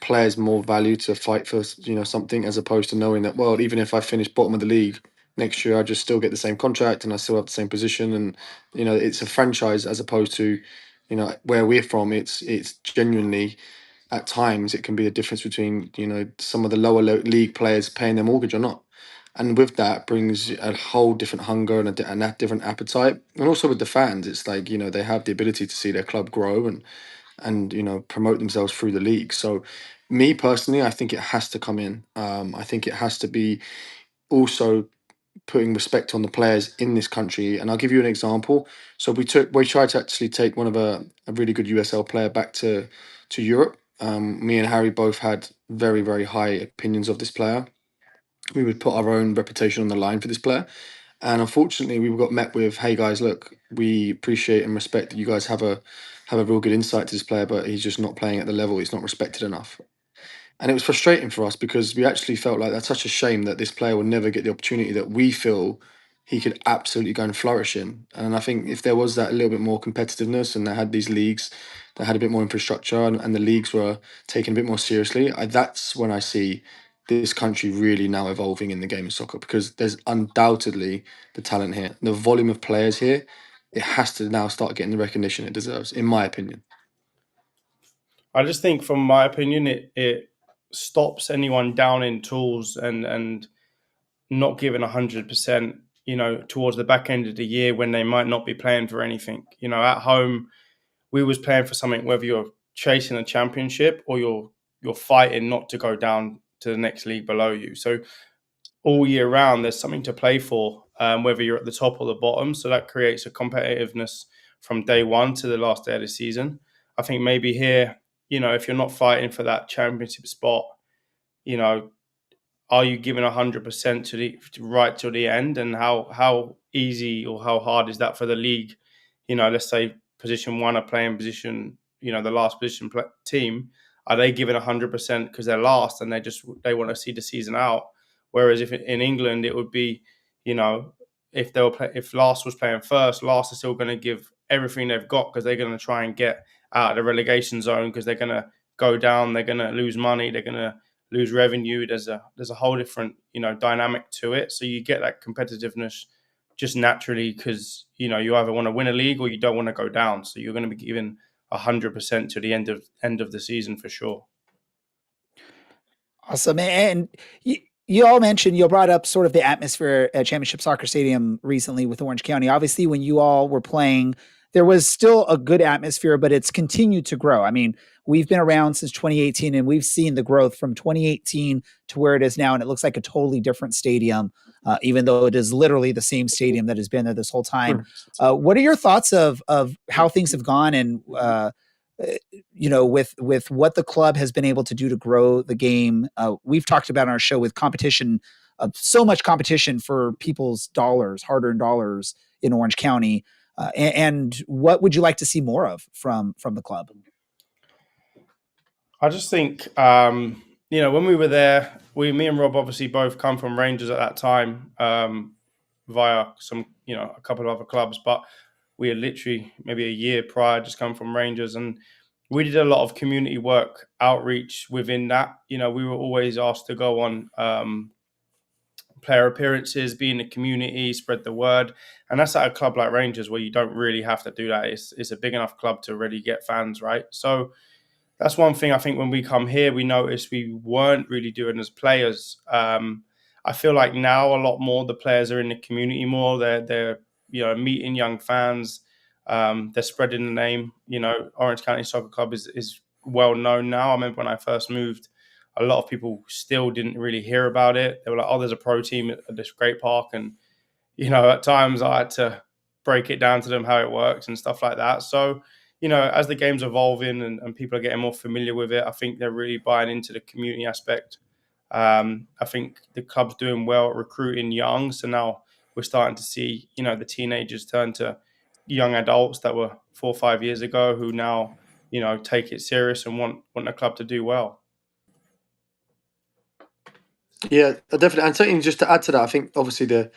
players more value to fight for something, as opposed to knowing that, well, even if I finish bottom of the league next year, I just still get the same contract and I still have the same position, and it's a franchise, as opposed to where we're from. It's genuinely, at times, it can be a difference between some of the lower league players paying their mortgage or not. And with that brings a whole different hunger and a different appetite. And also with the fans, it's like they have the ability to see their club grow and promote themselves through the league. So me personally, I think it has to come in. I think it has to be also putting respect on the players in this country. And I'll give you an example. So we tried to actually take one of a really good USL player back to Europe. Me and Harry both had very, very high opinions of this player. We would put our own reputation on the line for this player. And unfortunately, we got met with, "Hey guys, look, we appreciate and respect that you guys have a real good insight to this player, but he's just not playing at the level. He's not respected enough." And it was frustrating for us because we actually felt like that's such a shame that this player will never get the opportunity that we feel he could absolutely go and flourish in. And I think if there was that little bit more competitiveness and they had these leagues that had a bit more infrastructure and the leagues were taken a bit more seriously, that's when I see this country really now evolving in the game of soccer, because there's undoubtedly the talent here. The volume of players here, it has to now start getting the recognition it deserves, in my opinion. I just think, from my opinion, it stops anyone down in tools and not giving 100%, towards the back end of the year when they might not be playing for anything. At home, we was playing for something, whether you're chasing a championship or you're fighting not to go down to the next league below you. So all year round, there's something to play for, whether you're at the top or the bottom. So that creates a competitiveness from day one to the last day of the season. I think maybe here, if you're not fighting for that championship spot, are you giving 100% to right till the end? And how easy or how hard is that for the league? Let's say position one are playing position, the last position team. Are they giving 100% because they're last and they want to see the season out? Whereas if in England it would be, if last was playing first, last is still going to give everything they've got because they're going to try and get out of the relegation zone because they're going to go down, they're going to lose money, they're going to lose revenue. There's a whole different dynamic to it. So you get that competitiveness just naturally because you either want to win a league or you don't want to go down. So you're going to be giving 100% to the end of the season for sure. Awesome. And you all mentioned, you brought up sort of the atmosphere at Championship Soccer Stadium recently with Orange County. Obviously, when you all were playing, there was still a good atmosphere, but it's continued to grow. I mean, we've been around since 2018 and we've seen the growth from 2018 to where it is now. And it looks like a totally different stadium, even though it is literally the same stadium that has been there this whole time. What are your thoughts of how things have gone and, with what the club has been able to do to grow the game? We've talked about on our show with competition, so much competition for people's dollars, hard-earned dollars in Orange County. And what would you like to see more of from the club? I just think, when we were there, me and Rob obviously both come from Rangers at that time, via some, a couple of other clubs, but we had literally maybe a year prior just come from Rangers, and we did a lot of community work outreach within that. We were always asked to go on player appearances, be in the community, spread the word. And that's at a club like Rangers where you don't really have to do that. It's a big enough club to really get fans, right? So that's one thing I think when we come here, we noticed we weren't really doing as players. I feel like now a lot more the players are in the community more. They're meeting young fans. They're spreading the name. Orange County Soccer Club is well known now. I remember when I first moved, a lot of people still didn't really hear about it. They were like, "Oh, there's a pro team at this great park," and at times I had to break it down to them how it works and stuff like that. So, as the game's evolving and people are getting more familiar with it, I think they're really buying into the community aspect. I think the club's doing well at recruiting young. So now we're starting to see, the teenagers turn to young adults that were 4 or 5 years ago who now, take it serious and want the club to do well. Yeah, definitely. And something just to add to that, I think obviously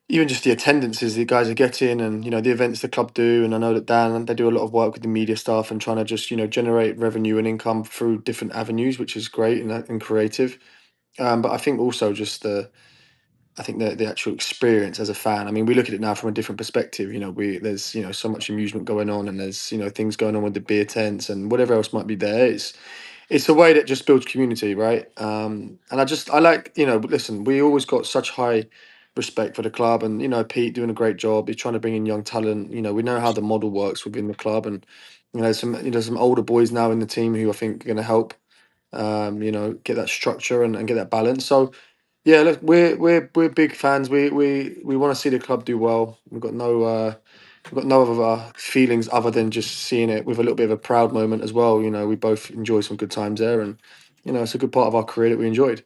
even just the attendances the guys are getting and, the events the club do. And I know that Dan, they do a lot of work with the media staff and trying to just, generate revenue and income through different avenues, which is great and creative. But I think also just the actual experience as a fan. I mean, we look at it now from a different perspective. There's, so much amusement going on and there's, things going on with the beer tents and whatever else might be there. It's a way that just builds community, right? And I like, listen, we always got such high respect for the club and, Pete doing a great job. He's trying to bring in young talent. We know how the model works within the club and, some older boys now in the team who I think are going to help, get that structure and get that balance. So, yeah, look, we're big fans. We want to see the club do well. We've got no other feelings other than just seeing it with a little bit of a proud moment as well. We both enjoy some good times there, and it's a good part of our career that we enjoyed.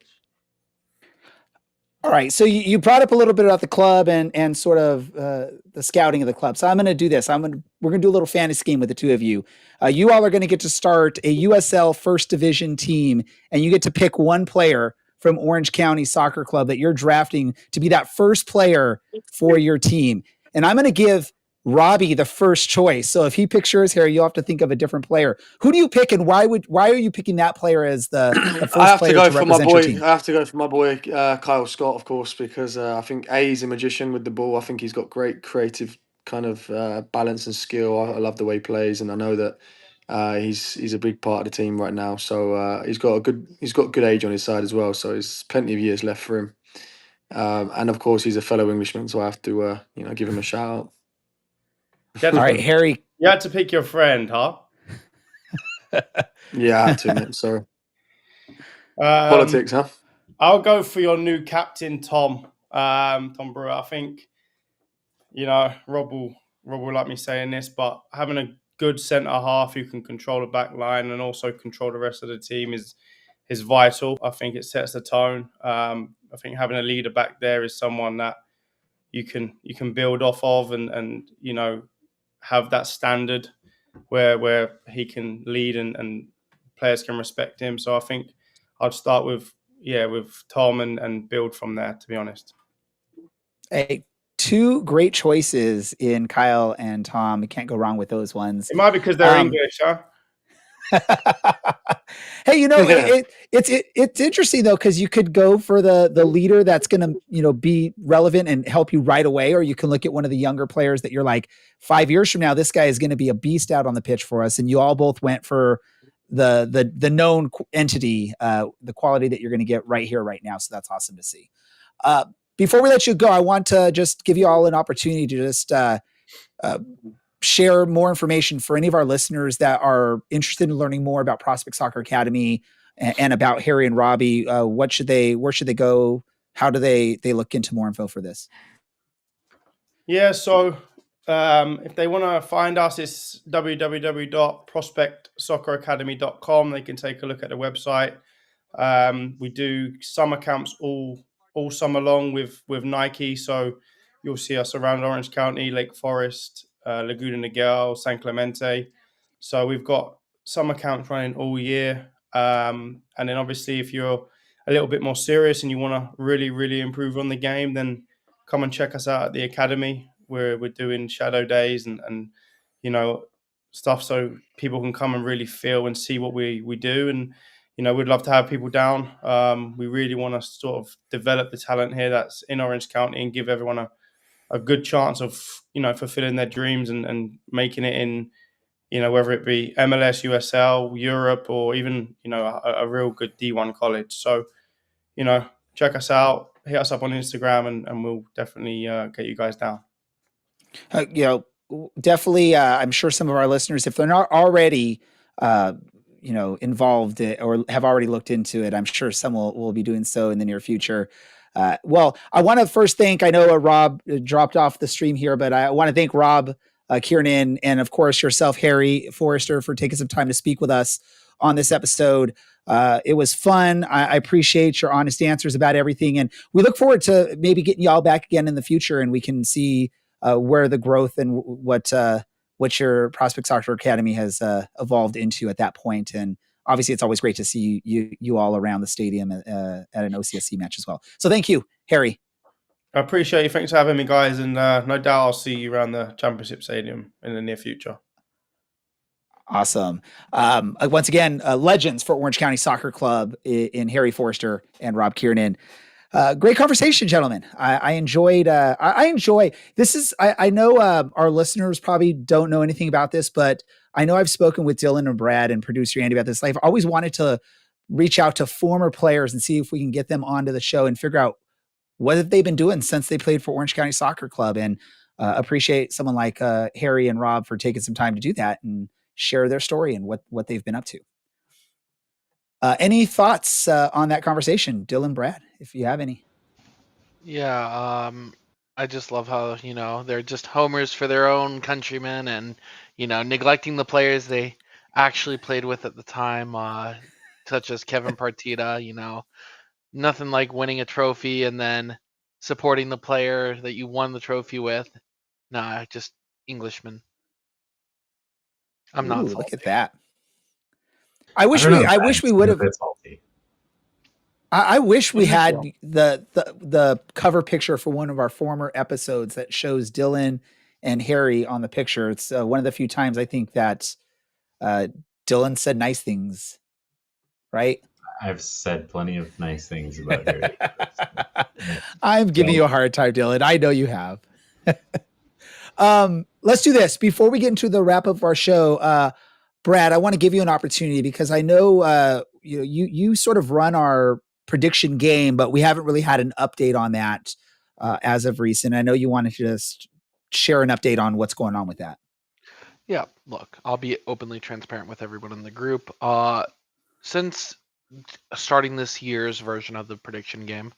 All right. So you brought up a little bit about the club and sort of the scouting of the club. So I'm going to do this. We're going to do a little fantasy game with the two of you. You all are going to get to start a USL First Division team, and you get to pick one player from Orange County Soccer Club that you're drafting to be that first player for your team. And I'm going to give Robbie the first choice. So if he picks yours here, you'll have to think of a different player. Who do you pick, and why are you picking that player as the first player to represent your team? I have to go for my boy Kyle Scott, of course, because I think he's a magician with the ball. I think he's got great creative kind of balance and skill. I love the way he plays, and I know that he's a big part of the team right now. So he's got good age on his side as well. So there's plenty of years left for him. And of course, he's a fellow Englishman, so I have to give him a shout out. All right, Harry. You had to pick your friend, huh? Yeah, I had to, mate. Sorry. Politics, huh? I'll go for your new captain, Tom Brewer. I think, Rob will like me saying this, but having a good centre half who can control the back line and also control the rest of the team is vital. I think it sets the tone. I think having a leader back there is someone that you can build off of and have that standard where he can lead and players can respect him. So I think I'd start with Tom and build from there, to be honest. Hey, two great choices in Kyle and Tom. You can't go wrong with those ones. It might be because they're English, huh? Hey, it's interesting though, because you could go for the leader that's going to be relevant and help you right away, or you can look at one of the younger players that you're like 5 years from now, this guy is going to be a beast out on the pitch for us. And you all both went for the known entity, the quality that you're going to get right here, right now. So that's awesome to see. Before we let you go, I want to just give you all an opportunity to just share more information for any of our listeners that are interested in learning more about Prospect Soccer Academy and about Harry and Robbie. Where should they go? How do they look into more info for this? Yeah, so if they want to find us, it's www.prospectsocceracademy.com. They can take a look at the website. We do summer camps all summer long with Nike, so you'll see us around Orange County, Lake Forest, Laguna Niguel, San Clemente. So we've got summer camps running all year. And then obviously if you're a little bit more serious and you want to really, really improve on the game, then come and check us out at the academy where we're doing shadow days and stuff so people can come and really feel and see what we do. And we'd love to have people down. We really want to sort of develop the talent here that's in Orange County and give everyone a good chance of fulfilling their dreams and making it in whether it be MLS, USL, Europe, or even a real good D1 college. So check us out, hit us up on Instagram, and we'll definitely get you guys down. Definitely. I'm sure some of our listeners, if they're not already, involved or have already looked into it, I'm sure some will be doing so in the near future. Well, I want to first thank, I know Rob dropped off the stream here, but I want to thank Rob, Kiernan, and of course yourself, Harry Forrester, for taking some time to speak with us on this episode. It was fun. I appreciate your honest answers about everything. And we look forward to maybe getting y'all back again in the future and we can see where the growth and what your Prospect Soccer Academy has evolved into at that point. And obviously it's always great to see you all around the stadium at an OCSC match as well. So thank you, Harry. I appreciate you. Thanks for having me, guys. And no doubt I'll see you around the Championship Stadium in the near future. Awesome. Once again, legends for Orange County Soccer Club in Harry Forrester and Rob Kiernan. Great conversation, gentlemen. I enjoyed. I enjoy this. I know our listeners probably don't know anything about this, but I know I've spoken with Dylan and Brad and producer Andy about this. I've always wanted to reach out to former players and see if we can get them onto the show and figure out what have they been doing since they played for Orange County Soccer Club. And appreciate someone like Harry and Rob for taking some time to do that and share their story and what they've been up to. Any thoughts on that conversation, Dylan, Brad, if you have any? Yeah, I just love how, they're just homers for their own countrymen and, neglecting the players they actually played with at the time, such as Kevin Partita, nothing like winning a trophy and then supporting the player that you won the trophy with. Nah, just Englishmen. I'm not salty. Look at that. I wish we would have. I wish we had the cover picture for one of our former episodes that shows Dylan and Harry on the picture. It's one of the few times I think that Dylan said nice things, right? I've said plenty of nice things about Harry. I'm giving you a hard time, Dylan. I know you have. Let's do this before we get into the wrap up of our show. Brad, I want to give you an opportunity because I know you sort of run our prediction game, but we haven't really had an update on that as of recent. I know you wanted to just share an update on what's going on with that. Yeah, look, I'll be openly transparent with everyone in the group. Since starting this year's version of the prediction game,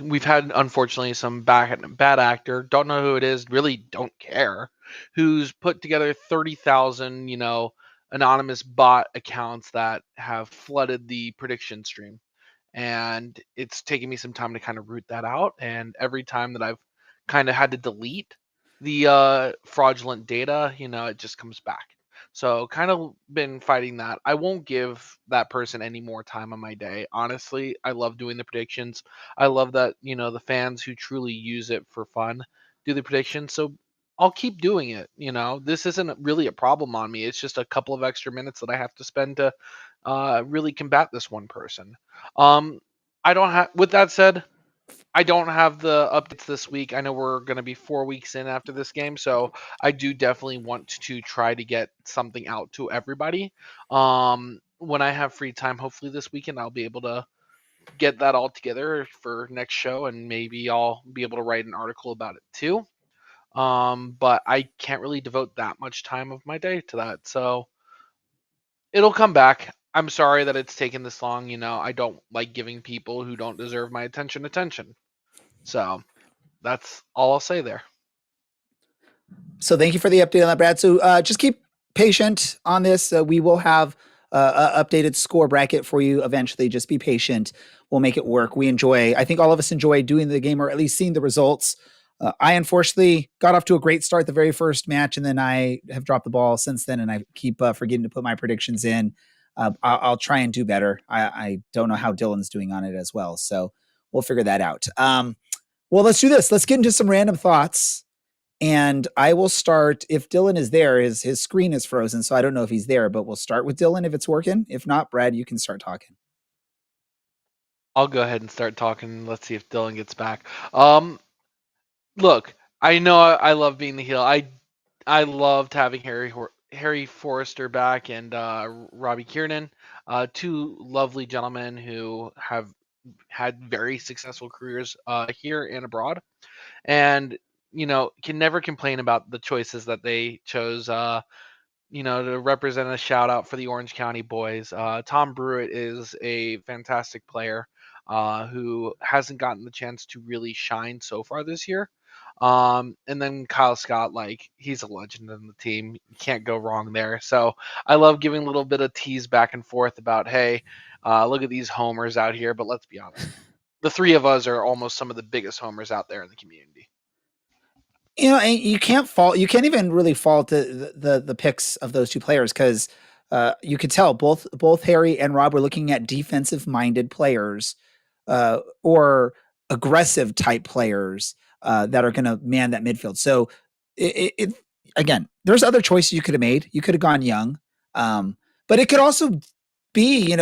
we've had, unfortunately, some bad actor, don't know who it is, really don't care, who's put together 30,000, anonymous bot accounts that have flooded the prediction stream. And it's taken me some time to kind of root that out. And every time that I've kind of had to delete the fraudulent data, it just comes back. So kind of been fighting that. I won't give that person any more time on my day. Honestly, I love doing the predictions. I love that, the fans who truly use it for fun do the predictions. So I'll keep doing it. This isn't really a problem on me. It's just a couple of extra minutes that I have to spend to really combat this one person. I don't have, with that said, I don't have the updates this week. I know we're going to be 4 weeks in after this game, so I do definitely want to try to get something out to everybody. When I have free time, hopefully this weekend, I'll be able to get that all together for next show, and maybe I'll be able to write an article about it too. But I can't really devote that much time of my day to that, so it'll come back. I'm sorry that it's taken this long. I don't like giving people who don't deserve my attention. So that's all I'll say there. So thank you for the update on that, Brad. So just keep patient on this. We will have an updated score bracket for you eventually. Just be patient. We'll make it work. I think all of us enjoy doing the game, or at least seeing the results. I unfortunately got off to a great start the very first match, and then I have dropped the ball since then, and I keep forgetting to put my predictions in. I'll try and do better. I don't know how Dylan's doing on it as well, so we'll figure that out. Well, let's do this. Let's get into some random thoughts. And I will start, if Dylan is there, his screen is frozen, so I don't know if he's there, but we'll start with Dylan if it's working. If not, Brad, you can start talking. I'll go ahead and start talking. Let's see if Dylan gets back. Look, I know I love being the heel. I loved having Harry Forrester back and Robbie Kiernan, two lovely gentlemen who have had very successful careers here and abroad, and can never complain about the choices that they chose. To represent a shout out for the Orange County boys. Tom Brewitt is a fantastic player who hasn't gotten the chance to really shine so far this year. And then Kyle Scott, he's a legend in the team. You can't go wrong there. So I love giving a little bit of tease back and forth about, hey, look at these homers out here. But let's be honest, the three of us are almost some of the biggest homers out there in the community. And you can't even really fault the picks of those two players, because you could tell both Harry and Rob were looking at defensive minded players or aggressive type players that are going to man that midfield. So again, there's other choices you could have made. You could have gone young, but it could also be,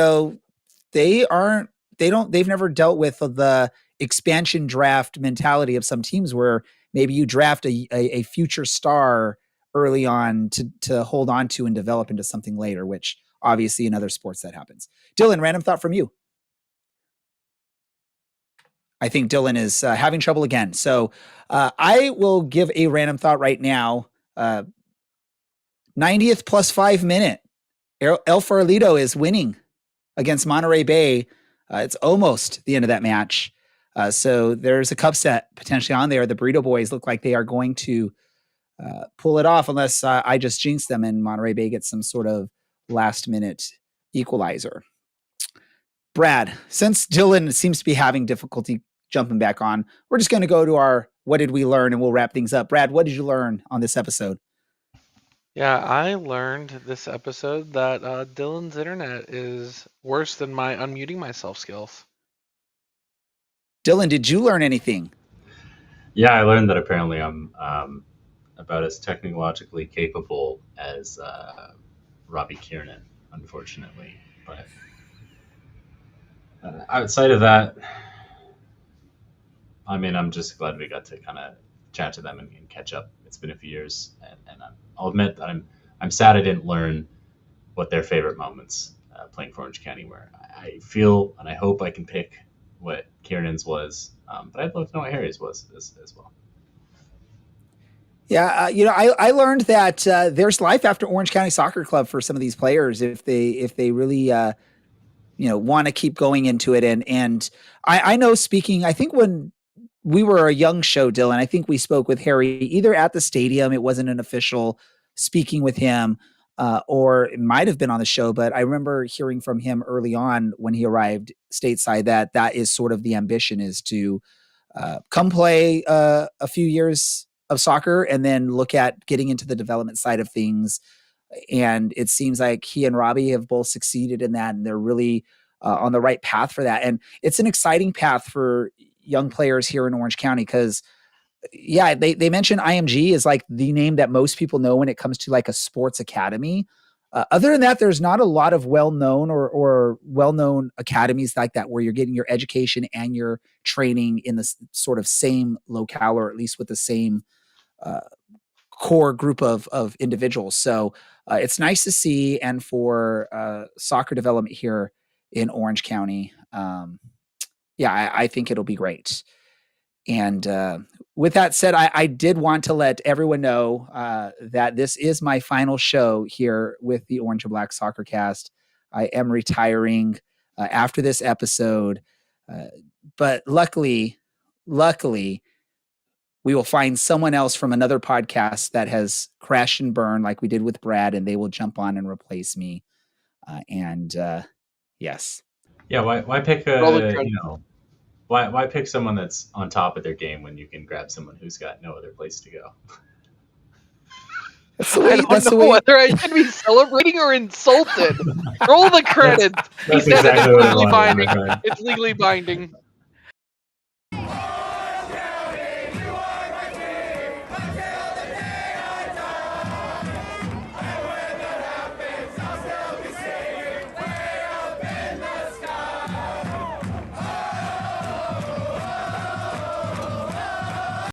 they've never dealt with the expansion draft mentality of some teams where maybe you draft a future star early on to hold on to and develop into something later, which obviously in other sports that happens. Dylan, random thought from you. I think Dylan is having trouble again. So I will give a random thought right now. 90th plus 5 minute. El Farolito is winning against Monterey Bay. It's almost the end of that match. So there's a cup set potentially on there. The Burrito Boys look like they are going to pull it off, unless I just jinx them and Monterey Bay gets some sort of last minute equalizer. Brad, since Dylan seems to be having difficulty jumping back on, we're just going to go to our what did we learn, and we'll wrap things up. Brad, what did you learn on this episode? Yeah, I learned this episode that Dylan's internet is worse than my unmuting myself skills. Dylan, did you learn anything? Yeah, I learned that apparently I'm about as technologically capable as Robbie Kiernan, unfortunately. But outside of that, I mean, I'm just glad we got to kind of chat to them and catch up. It's been a few years, and I'll admit that I'm sad I didn't learn what their favorite moments playing for Orange County were. I feel and I hope I can pick what Kiernan's was, but I'd love to know what Harry's was as well. Yeah, I learned that there's life after Orange County Soccer Club for some of these players if they really want to keep going into it. And I know, speaking, I think when we were a young show, Dylan, I think we spoke with Harry either at the stadium. It wasn't an official speaking with him, or it might have been on the show, but I remember hearing from him early on when he arrived stateside that is sort of the ambition, is to come play a few years of soccer and then look at getting into the development side of things And it seems like he and Robbie have both succeeded in that, and they're really on the right path for that. And it's an exciting path for young players here in Orange County because, yeah, they mentioned IMG is like the name that most people know when it comes to like a sports academy. Other than that, there's not a lot of well-known or well-known academies like that where you're getting your education and your training in the sort of same locale, or at least with the same core group of individuals. So it's nice to see, and for soccer development here in Orange County, I think it'll be great. And with that said, I did want to let everyone know that this is my final show here with the Orange and Black Soccer Cast. I am retiring after this episode, but luckily, we will find someone else from another podcast that has crashed and burned like we did with Brad, and they will jump on and replace me. Yes. Yeah, why pick why pick someone that's on top of their game when you can grab someone who's got no other place to go? I don't know whether I should be celebrating or insulted. Roll the credits. That's He said exactly it's what I legally wanted, binding. my friend. It's legally binding.